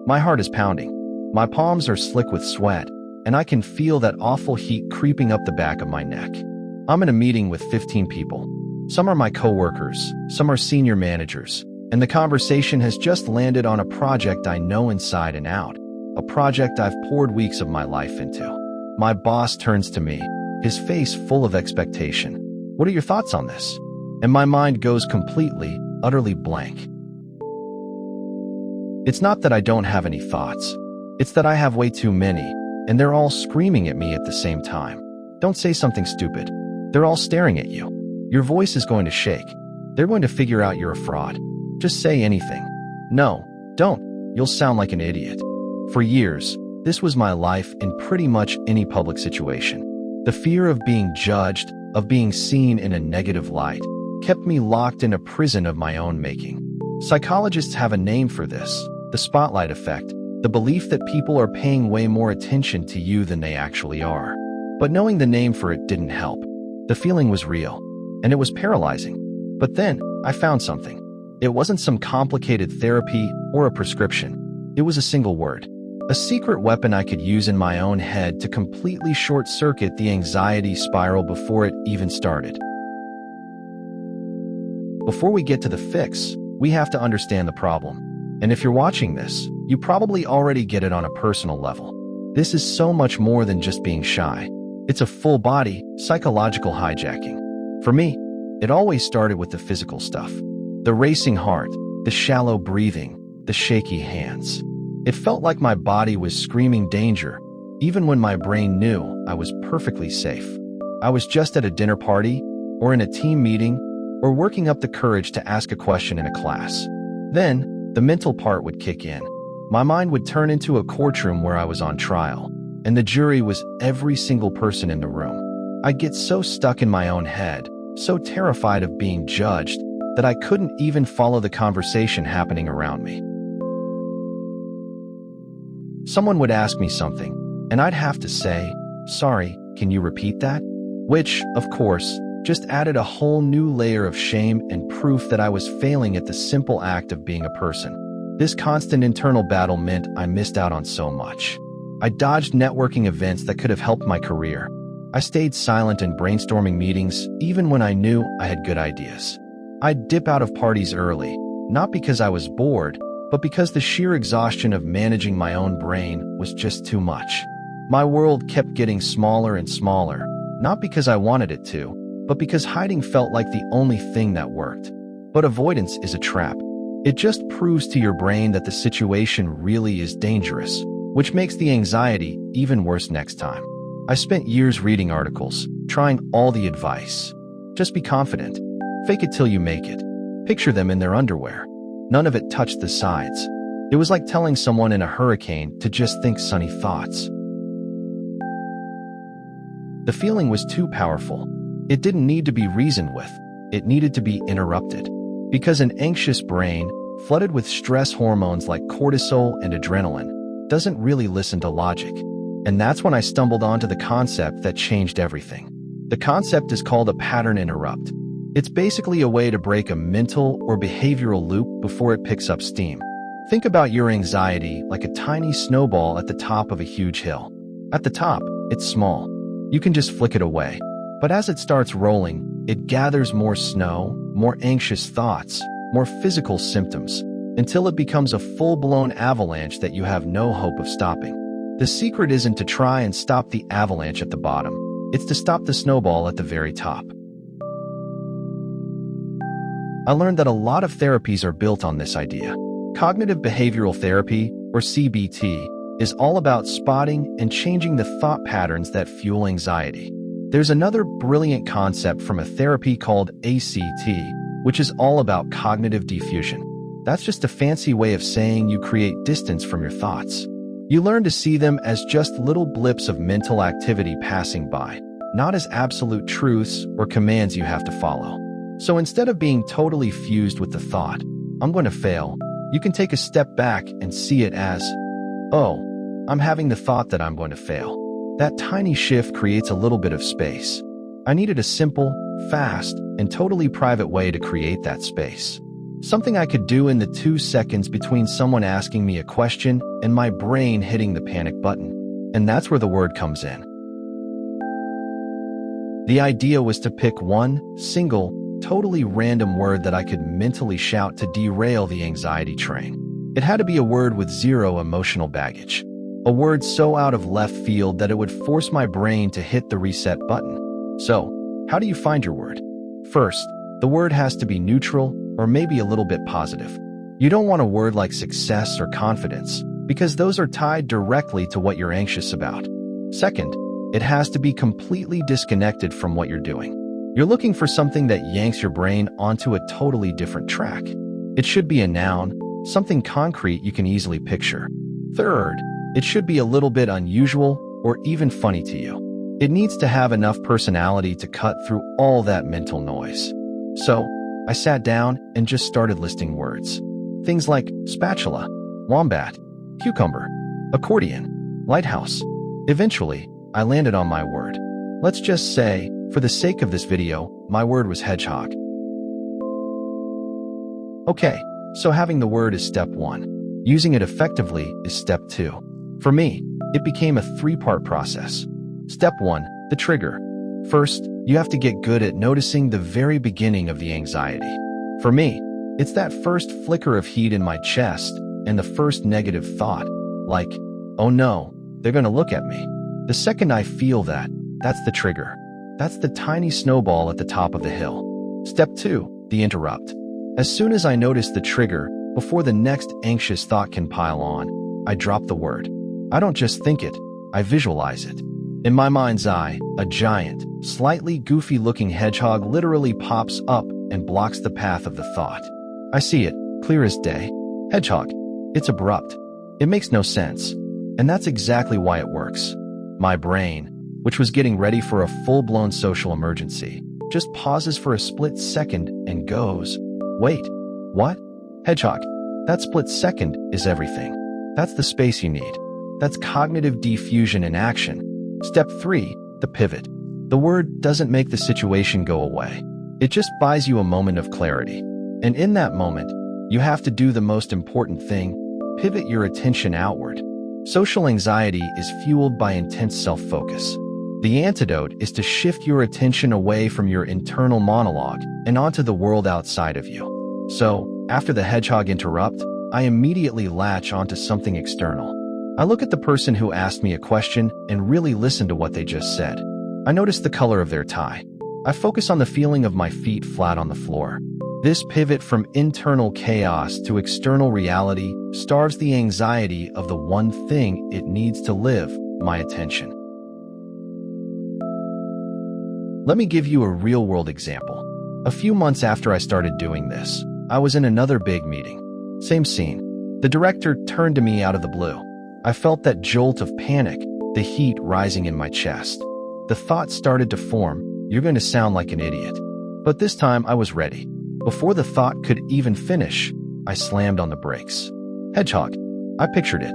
My heart is pounding. My palms are slick with sweat, and I can feel that awful heat creeping up the back of my neck. I'm in a meeting with 15 people. Some are my coworkers, some are senior managers, and the conversation has just landed on a project I know inside and out, a project I've poured weeks of my life into. My boss turns to me, his face full of expectation. "What are your thoughts on this?" And my mind goes completely, utterly blank. It's not that I don't have any thoughts. It's that I have way too many, and they're all screaming at me at the same time. Don't say something stupid. They're all staring at you. Your voice is going to shake. They're going to figure out you're a fraud. Just say anything. No, don't. You'll sound like an idiot. For years, this was my life in pretty much any public situation. The fear of being judged, of being seen in a negative light, kept me locked in a prison of my own making. Psychologists have a name for this, the spotlight effect, the belief that people are paying way more attention to you than they actually are. But knowing the name for it didn't help. The feeling was real, and it was paralyzing. But then, I found something. It wasn't some complicated therapy or a prescription. It was a single word. A secret weapon I could use in my own head to completely short-circuit the anxiety spiral before it even started. Before we get to the fix, we have to understand the problem. And if you're watching this, you probably already get it on a personal level. This is so much more than just being shy. It's a full-body, psychological hijacking. For me, it always started with the physical stuff. The racing heart, the shallow breathing, the shaky hands. It felt like my body was screaming danger, even when my brain knew I was perfectly safe. I was just at a dinner party, or in a team meeting, or working up the courage to ask a question in a class. Then, the mental part would kick in. My mind would turn into a courtroom where I was on trial, and the jury was every single person in the room. I'd get so stuck in my own head, so terrified of being judged, that I couldn't even follow the conversation happening around me. Someone would ask me something, and I'd have to say, "Sorry, can you repeat that?" Which, of course, just added a whole new layer of shame and proof that I was failing at the simple act of being a person. This constant internal battle meant I missed out on so much. I dodged networking events that could have helped my career. I stayed silent in brainstorming meetings, even when I knew I had good ideas. I'd dip out of parties early, not because I was bored, but because the sheer exhaustion of managing my own brain was just too much. My world kept getting smaller and smaller, not because I wanted it to, but because hiding felt like the only thing that worked. But avoidance is a trap. It just proves to your brain that the situation really is dangerous, which makes the anxiety even worse next time. I spent years reading articles, trying all the advice. Just be confident. Fake it till you make it. Picture them in their underwear. None of it touched the sides. It was like telling someone in a hurricane to just think sunny thoughts. The feeling was too powerful. It didn't need to be reasoned with. It needed to be interrupted. Because an anxious brain, flooded with stress hormones like cortisol and adrenaline, doesn't really listen to logic. And that's when I stumbled onto the concept that changed everything. The concept is called a pattern interrupt. It's basically a way to break a mental or behavioral loop before it picks up steam. Think about your anxiety like a tiny snowball at the top of a huge hill. At the top, it's small. You can just flick it away. But as it starts rolling, it gathers more snow, more anxious thoughts, more physical symptoms, until it becomes a full-blown avalanche that you have no hope of stopping. The secret isn't to try and stop the avalanche at the bottom. It's to stop the snowball at the very top. I learned that a lot of therapies are built on this idea. Cognitive behavioral therapy, or CBT, is all about spotting and changing the thought patterns that fuel anxiety. There's another brilliant concept from a therapy called ACT, which is all about cognitive defusion. That's just a fancy way of saying you create distance from your thoughts. You learn to see them as just little blips of mental activity passing by, not as absolute truths or commands you have to follow. So instead of being totally fused with the thought, "I'm going to fail," you can take a step back and see it as, "Oh, I'm having the thought that I'm going to fail." That tiny shift creates a little bit of space. I needed a simple, fast, and totally private way to create that space. Something I could do in the 2 seconds between someone asking me a question and my brain hitting the panic button. And that's where the word comes in. The idea was to pick one single, totally random word that I could mentally shout to derail the anxiety train. It had to be a word with zero emotional baggage. A word so out of left field that it would force my brain to hit the reset button. So, how do you find your word? First, the word has to be neutral or maybe a little bit positive. You don't want a word like success or confidence, because those are tied directly to what you're anxious about. Second, it has to be completely disconnected from what you're doing. You're looking for something that yanks your brain onto a totally different track. It should be a noun, something concrete you can easily picture. Third, it should be a little bit unusual or even funny to you. It needs to have enough personality to cut through all that mental noise. So, I sat down and just started listing words. Things like spatula, wombat, cucumber, accordion, lighthouse. Eventually, I landed on my word. Let's just say, for the sake of this video, my word was hedgehog. Okay, so having the word is step 1. Using it effectively is step 2. For me, it became a 3-part process. Step 1, the trigger. First, you have to get good at noticing the very beginning of the anxiety. For me, it's that first flicker of heat in my chest and the first negative thought, like, oh no, they're gonna look at me. The second I feel that, that's the trigger. That's the tiny snowball at the top of the hill. Step 2, the interrupt. As soon as I notice the trigger, before the next anxious thought can pile on, I drop the word. I don't just think it, I visualize it. In my mind's eye, a giant, slightly goofy-looking hedgehog literally pops up and blocks the path of the thought. I see it, clear as day. Hedgehog. It's abrupt. It makes no sense. And that's exactly why it works. My brain, which was getting ready for a full-blown social emergency, just pauses for a split second and goes, wait, what? Hedgehog. That split second is everything. That's the space you need. That's cognitive defusion in action. Step 3, the pivot. The word doesn't make the situation go away. It just buys you a moment of clarity. And in that moment, you have to do the most important thing, pivot your attention outward. Social anxiety is fueled by intense self-focus. The antidote is to shift your attention away from your internal monologue and onto the world outside of you. So, after the hedgehog interrupt, I immediately latch onto something external. I look at the person who asked me a question and really listen to what they just said. I notice the color of their tie. I focus on the feeling of my feet flat on the floor. This pivot from internal chaos to external reality starves the anxiety of the one thing it needs to live, my attention. Let me give you a real-world example. A few months after I started doing this, I was in another big meeting. Same scene. The director turned to me out of the blue. I felt that jolt of panic, the heat rising in my chest. The thought started to form, you're going to sound like an idiot. But this time I was ready. Before the thought could even finish, I slammed on the brakes. Hedgehog. I pictured it.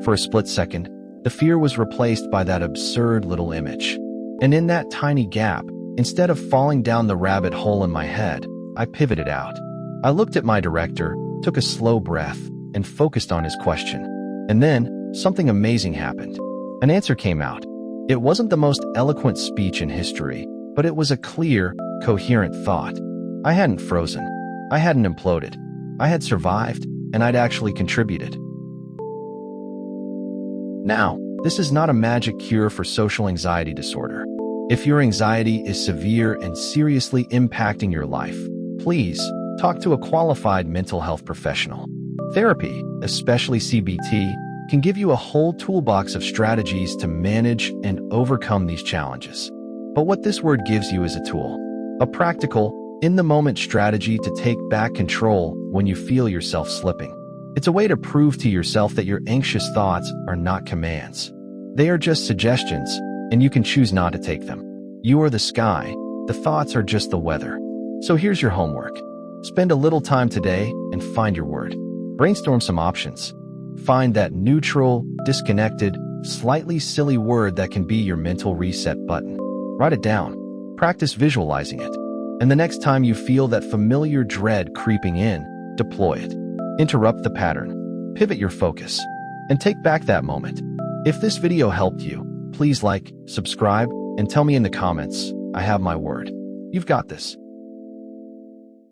For a split second, the fear was replaced by that absurd little image. And in that tiny gap, instead of falling down the rabbit hole in my head, I pivoted out. I looked at my director, took a slow breath, and focused on his question. And then, something amazing happened. An answer came out. It wasn't the most eloquent speech in history, but it was a clear, coherent thought. I hadn't frozen. I hadn't imploded. I had survived, and I'd actually contributed. Now, this is not a magic cure for social anxiety disorder. If your anxiety is severe and seriously impacting your life, please talk to a qualified mental health professional. Therapy, especially CBT, can give you a whole toolbox of strategies to manage and overcome these challenges. But what this word gives you is a tool, a practical, in-the-moment strategy to take back control when you feel yourself slipping. It's a way to prove to yourself that your anxious thoughts are not commands. They are just suggestions, and you can choose not to take them. You are the sky, the thoughts are just the weather. So here's your homework. Spend a little time today and find your word. Brainstorm some options. Find that neutral, disconnected, slightly silly word that can be your mental reset button. Write it down. Practice visualizing it. And the next time you feel that familiar dread creeping in, deploy it. Interrupt the pattern. Pivot your focus. And take back that moment. If this video helped you, please like, subscribe, and tell me in the comments. I have my word. You've got this.